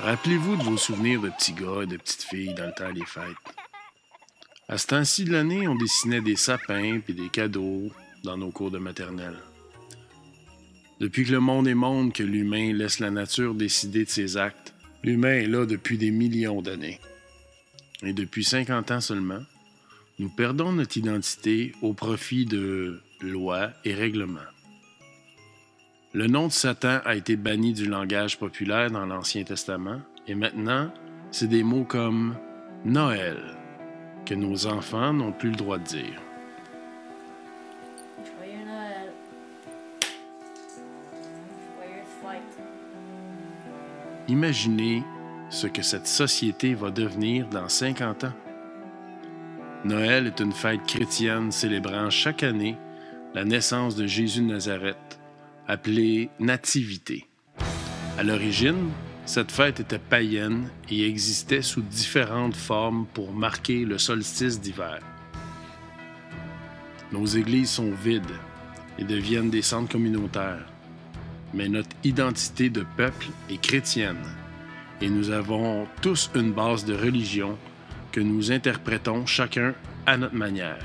Rappelez-vous de vos souvenirs de petits gars et de petites filles dans le temps des fêtes. À ce temps-ci de l'année, on dessinait des sapins et des cadeaux dans nos cours de maternelle. Depuis que le monde est monde, que l'humain laisse la nature décider de ses actes, l'humain est là depuis des millions d'années. Et depuis 50 ans seulement, nous perdons notre identité au profit de lois et règlements. Le nom de Satan a été banni du langage populaire dans l'Ancien Testament et maintenant, c'est des mots comme Noël que nos enfants n'ont plus le droit de dire. Joyeux Noël. Joyeuse fête. Imaginez ce que cette société va devenir dans 50 ans. Noël est une fête chrétienne célébrant chaque année la naissance de Jésus de Nazareth, appelée Nativité. À l'origine, cette fête était païenne et existait sous différentes formes pour marquer le solstice d'hiver. Nos églises sont vides et deviennent des centres communautaires, mais notre identité de peuple est chrétienne et nous avons tous une base de religion que nous interprétons chacun à notre manière.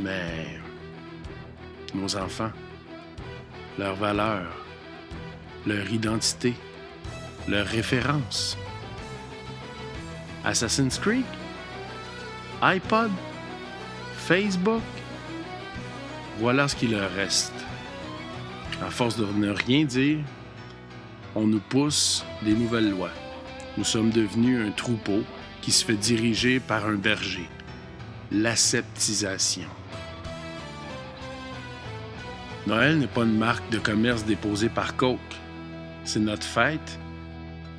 Mais nos enfants, leurs valeurs, leur identité, leurs références. Assassin's Creed? iPod? Facebook? Voilà ce qui leur reste. À force de ne rien dire, on nous pousse des nouvelles lois. Nous sommes devenus un troupeau qui se fait diriger par un berger. L'aseptisation. Noël n'est pas une marque de commerce déposée par Coke. C'est notre fête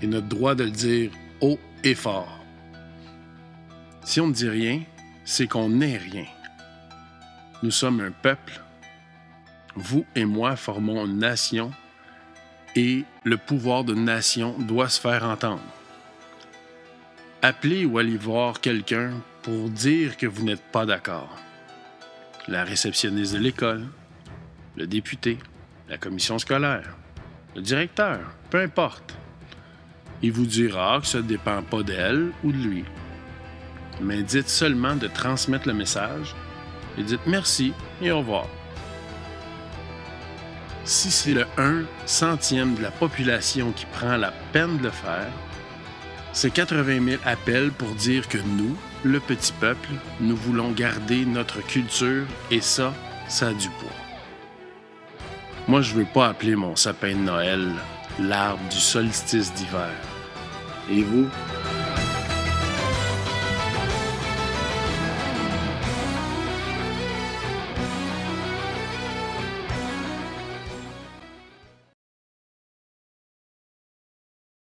et notre droit de le dire haut et fort. Si on ne dit rien, c'est qu'on n'est rien. Nous sommes un peuple. Vous et moi formons une nation et le pouvoir d'une nation doit se faire entendre. Appelez ou allez voir quelqu'un pour dire que vous n'êtes pas d'accord. La réceptionniste de l'école, le député, la commission scolaire, le directeur, peu importe. Il vous dira que ça ne dépend pas d'elle ou de lui. Mais dites seulement de transmettre le message et dites merci et au revoir. Si c'est le 1/100e de la population qui prend la peine de le faire, c'est 80 000 appels pour dire que nous, le petit peuple, nous voulons garder notre culture et ça a du poids. Moi, je veux pas appeler mon sapin de Noël l'arbre du solstice d'hiver. Et vous?